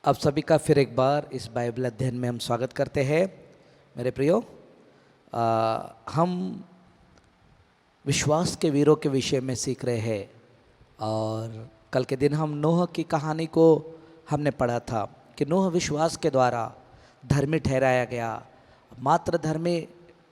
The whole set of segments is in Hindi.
आप सभी का फिर एक बार इस बाइबल अध्ययन में हम स्वागत करते हैं। मेरे प्रियो, हम विश्वास के वीरों के विषय में सीख रहे हैं और कल के दिन हम नूह की कहानी को हमने पढ़ा था कि नूह विश्वास के द्वारा धर्मी ठहराया गया। मात्र धर्मी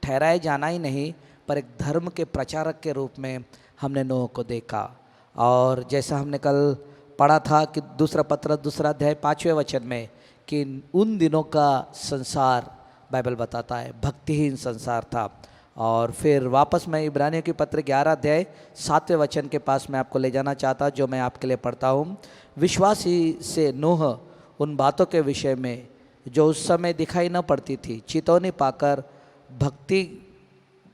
ठहराए जाना ही नहीं, पर एक धर्म के प्रचारक के रूप में हमने नूह को देखा। और जैसा हमने कल पढ़ा था कि दूसरा पत्र दूसरा अध्याय 5वें वचन में कि उन दिनों का संसार बाइबल बताता है भक्तिहीन संसार था। और फिर वापस मैं इब्रानियों की पत्र 11 अध्याय 7वें वचन के पास मैं आपको ले जाना चाहता, जो मैं आपके लिए पढ़ता हूँ। विश्वासी से नूह उन बातों के विषय में जो उस समय दिखाई न पड़ती थी चेतावनी पाकर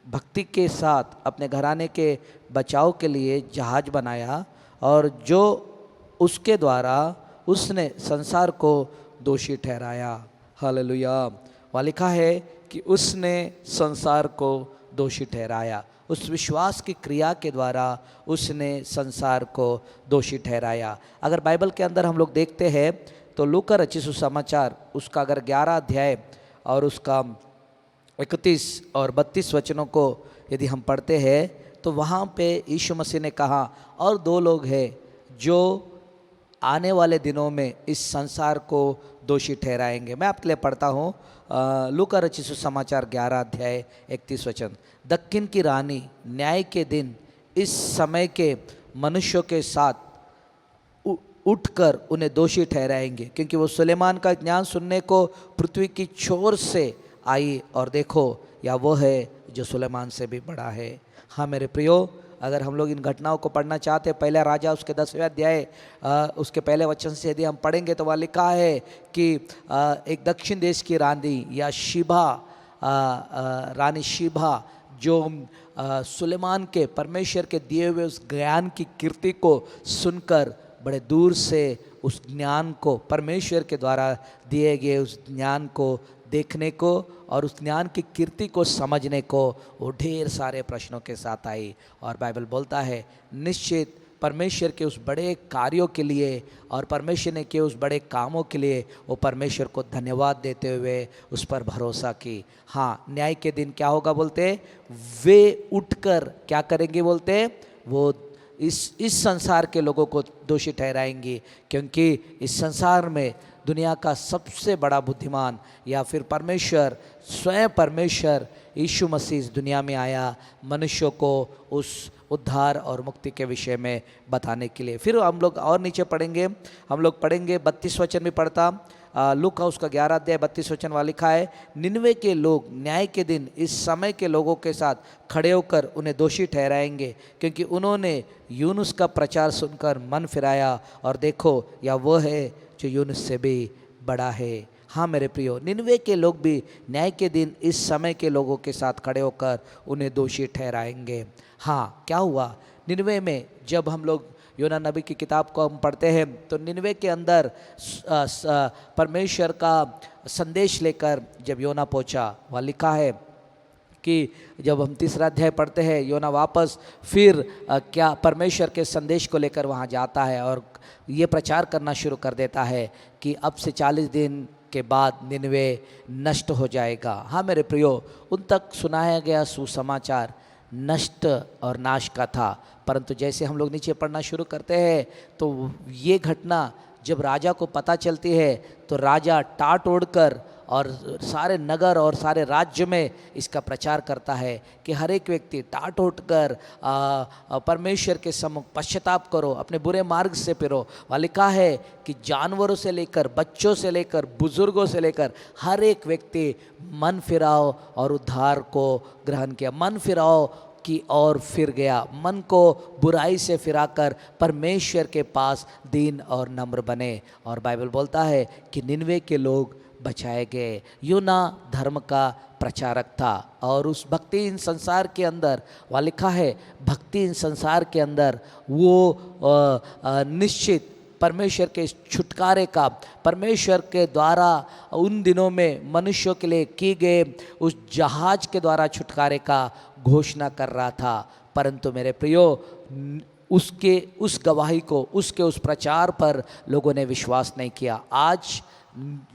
भक्ति के साथ अपने घराने के बचाव के लिए जहाज बनाया, और जो उसके द्वारा उसने संसार को दोषी ठहराया। हालेलुया। वहाँ लिखा है कि उसने संसार को दोषी ठहराया। उस विश्वास की क्रिया के द्वारा उसने संसार को दोषी ठहराया। अगर बाइबल के अंदर हम लोग देखते हैं तो लूका रचित सुसमाचार उसका अगर 11 अध्याय और उसका 31 और 32 वचनों को यदि हम पढ़ते हैं तो वहाँ पे यीशु मसीह ने कहा, और दो लोग हैं जो आने वाले दिनों में इस संसार को दोषी ठहराएंगे। मैं आपके लिए पढ़ता हूँ लूका रचित सुसमाचार 11 अध्याय 31 वचन। दक्षिण की रानी न्याय के दिन इस समय के मनुष्यों के साथ उठकर उन्हें दोषी ठहराएंगे, क्योंकि वो सुलेमान का ज्ञान सुनने को पृथ्वी की छोर से आई, और देखो या वो है जो सुलेमान से भी बड़ा है। हाँ मेरे प्रियो, अगर हम लोग इन घटनाओं को पढ़ना चाहते हैं, पहला राजा उसके 10वें अध्याय उसके पहले वचन से यदि हम पढ़ेंगे तो वहाँ लिखा है कि एक दक्षिण देश की रानी या रानी शिभा जो सुलेमान के परमेश्वर के दिए हुए उस ज्ञान की कीर्ति को सुनकर बड़े दूर से उस ज्ञान को, परमेश्वर के द्वारा दिए गए उस ज्ञान को देखने को और उस ज्ञान की कीर्ति को समझने को वो ढेर सारे प्रश्नों के साथ आई। और बाइबल बोलता है निश्चित परमेश्वर के उस बड़े कार्यों के लिए और परमेश्वर ने किए उस बड़े कामों के लिए वो परमेश्वर को धन्यवाद देते हुए उस पर भरोसा की। हाँ, न्याय के दिन क्या होगा बोलते, वे उठकर क्या करेंगे बोलते, वो इस संसार के लोगों को दोषी ठहराएंगे, क्योंकि इस संसार में दुनिया का सबसे बड़ा बुद्धिमान या फिर परमेश्वर, स्वयं परमेश्वर यीशु मसीह इस दुनिया में आया मनुष्यों को उस उद्धार और मुक्ति के विषय में बताने के लिए। फिर हम लोग और नीचे पढ़ेंगे, हम लोग पढ़ेंगे 32 वचन भी पढ़ता लूका उसका 11 अध्याय 32 वचन वाला लिखा है, निनवे के लोग न्याय के दिन इस समय के लोगों के साथ खड़े होकर उन्हें दोषी ठहराएंगे, क्योंकि उन्होंने यूनुस का प्रचार सुनकर मन फिराया, और देखो या वो है जो यूनुस से भी बड़ा है। हाँ मेरे प्रियो, निनवे के लोग भी न्याय के दिन इस समय के लोगों के साथ खड़े होकर उन्हें दोषी ठहराएंगे। हाँ, क्या हुआ निनवे में? जब हम लोग योना नबी की किताब को हम पढ़ते हैं तो निनवे के अंदर परमेश्वर का संदेश लेकर जब योना पहुंचा, वहाँ लिखा है कि जब हम तीसरा अध्याय पढ़ते हैं, योना वापस फिर क्या परमेश्वर के संदेश को लेकर वहाँ जाता है और ये प्रचार करना शुरू कर देता है कि अब से 40 दिन के बाद निनवे नष्ट हो जाएगा। हाँ मेरे प्रियो, उन तक सुनाया गया सुसमाचार नष्ट और नाश का था, परंतु जैसे हम लोग नीचे पढ़ना शुरू करते हैं तो ये घटना जब राजा को पता चलती है तो राजा टाट ओढ़कर और सारे नगर और सारे राज्य में इसका प्रचार करता है कि हर एक व्यक्ति टाट ओढ़कर परमेश्वर के सम्मुख पश्चाताप करो, अपने बुरे मार्ग से फिरो। वहाँ लिखा है कि जानवरों से लेकर बच्चों से लेकर बुजुर्गों से लेकर हर एक व्यक्ति मन फिराओ और उद्धार को ग्रहण किया। मन फिराओ की ओर फिर गया, मन को बुराई से फिराकर परमेश्वर के पास दीन और नम्र बने। और बाइबल बोलता है कि निनवे के लोग बचाए गए। यूना धर्म का प्रचारक था और उस भक्तिहीन संसार के अंदर, वहाँ लिखा है भक्तिहीन संसार के अंदर वो निश्चित परमेश्वर के छुटकारे का, परमेश्वर के द्वारा उन दिनों में मनुष्यों के लिए किए गए उस जहाज के द्वारा छुटकारे का घोषणा कर रहा था। परंतु मेरे प्रियो, उसके उस गवाही को, उसके उस प्रचार पर लोगों ने विश्वास नहीं किया। आज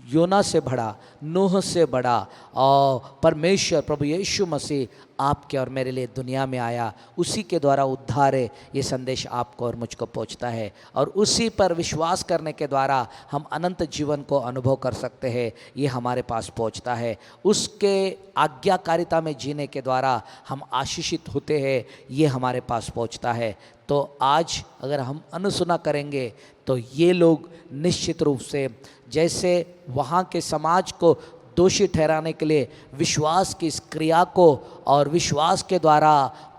योना से बड़ा, नूह से बड़ा और परमेश्वर प्रभु यीशु मसीह आपके और मेरे लिए दुनिया में आया, उसी के द्वारा उद्धार है। ये संदेश आपको और मुझको पहुंचता है और उसी पर विश्वास करने के द्वारा हम अनंत जीवन को अनुभव कर सकते हैं। ये हमारे पास पहुंचता है। उसके आज्ञाकारिता में जीने के द्वारा हम आशीषित होते हैं, ये हमारे पास पहुंचता है। तो आज अगर हम अनुसुना करेंगे तो ये लोग निश्चित रूप से, जैसे वहाँ के समाज को दोषी ठहराने के लिए विश्वास की इस क्रिया को और विश्वास के द्वारा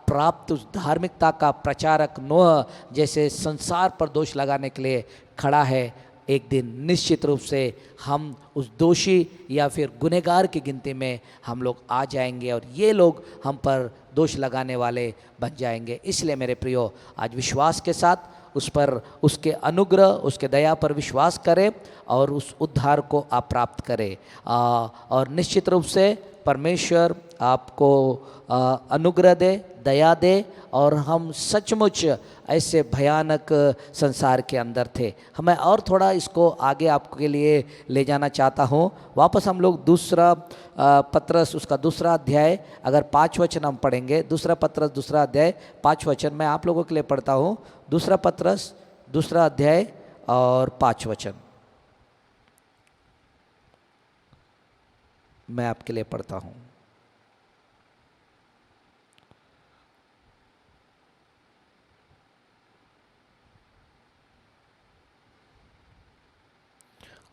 प्राप्त उस धार्मिकता का प्रचारक नूह जैसे संसार पर दोष लगाने के लिए खड़ा है, एक दिन निश्चित रूप से हम उस दोषी या फिर गुनहगार की गिनती में हम लोग आ जाएंगे और ये लोग हम पर दोष लगाने वाले बन जाएंगे। इसलिए मेरे प्रियो, आज विश्वास के साथ उस पर, उसके अनुग्रह, उसके दया पर विश्वास करें और उस उद्धार को आप प्राप्त करें। और निश्चित रूप से परमेश्वर आपको अनुग्रह दे, दया दे और हम सचमुच ऐसे भयानक संसार के अंदर थे। मैं और थोड़ा इसको आगे आपके लिए ले जाना चाहता हूँ। वापस हम लोग दूसरा पत्रस, उसका दूसरा अध्याय, अगर 5 वचन हम पढ़ेंगे, दूसरा पत्रस दूसरा अध्याय 5 वचन मैं आप लोगों के लिए पढ़ता हूँ। दूसरा पत्रस दूसरा अध्याय और 5 वचन मैं आपके लिए पढ़ता हूँ।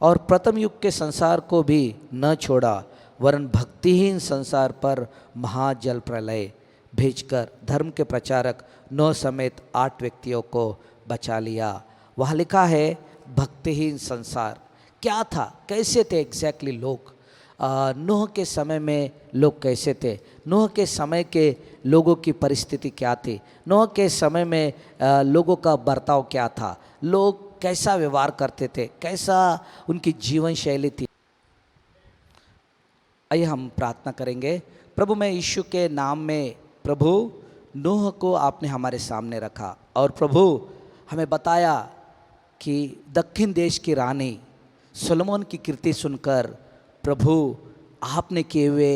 और प्रथम युग के संसार को भी न छोड़ा, वरन भक्तिहीन संसार पर महाजल प्रलय भेजकर धर्म के प्रचारक नूह समेत 8 व्यक्तियों को बचा लिया। वहाँ लिखा है भक्तिहीन संसार क्या था, कैसे थे एग्जैक्टली लोग। नूह के समय में लोग कैसे थे, नूह के समय के लोगों की परिस्थिति क्या थी, नूह के समय में लोगों का बर्ताव क्या था, लोग कैसा व्यवहार करते थे, कैसा उनकी जीवन शैली थी। आइए हम प्रार्थना करेंगे। प्रभु, मैं यीशु के नाम में, प्रभु नूह को आपने हमारे सामने रखा और प्रभु हमें बताया कि दक्षिण देश की रानी सोलोमन की कीर्ति सुनकर प्रभु आपने किए हुए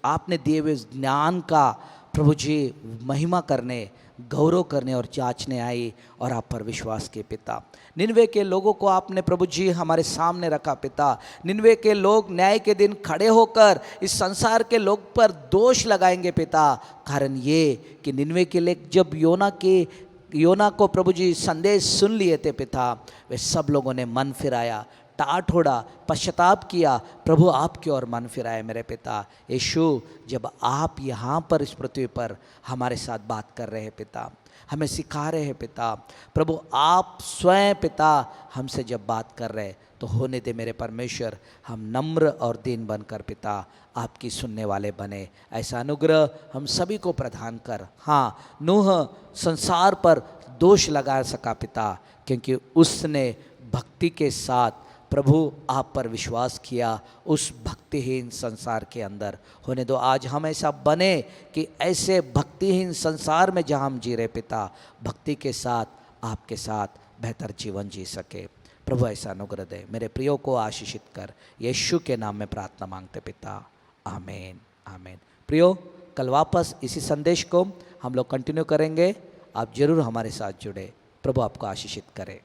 आपने दिए हुए ज्ञान का प्रभु जी महिमा करने, गौरव करने और जांचने आई और आप पर विश्वास किए पिता। निनवे के लोगों को आपने प्रभु जी हमारे सामने रखा पिता। निनवे के लोग न्याय के दिन खड़े होकर इस संसार के लोग पर दोष लगाएंगे पिता। कारण ये कि निनवे के लोग जब योना को प्रभु जी संदेश सुन लिए थे पिता, वे सब लोगों ने मन फिराया, टाठोड़ा, पश्चाताप किया, प्रभु आपकी ओर मन फिराए मेरे पिता। यीशु, जब आप यहाँ पर इस पृथ्वी पर हमारे साथ बात कर रहे हैं पिता, हमें सिखा रहे हैं पिता, प्रभु आप स्वयं पिता हमसे जब बात कर रहे हैं, तो होने दे मेरे परमेश्वर, हम नम्र और दीन बनकर पिता आपकी सुनने वाले बने। ऐसा अनुग्रह हम सभी को प्रदान कर। हाँ, नूह संसार पर दोष लगा सका पिता, क्योंकि उसने भक्ति के साथ प्रभु आप पर विश्वास किया उस भक्तिहीन संसार के अंदर। होने दो आज हम ऐसा बने कि ऐसे भक्तिहीन संसार में जहाँ हम जी रहे पिता, भक्ति के साथ आपके साथ बेहतर जीवन जी सके। प्रभु ऐसा अनुग्रह दे, मेरे प्रियो को आशीषित कर, यीशु के नाम में प्रार्थना मांगते पिता, आमीन आमीन। प्रियो, कल वापस इसी संदेश को हम लोग कंटिन्यू करेंगे। आप जरूर हमारे साथ जुड़े। प्रभु आपको आशीषित करे।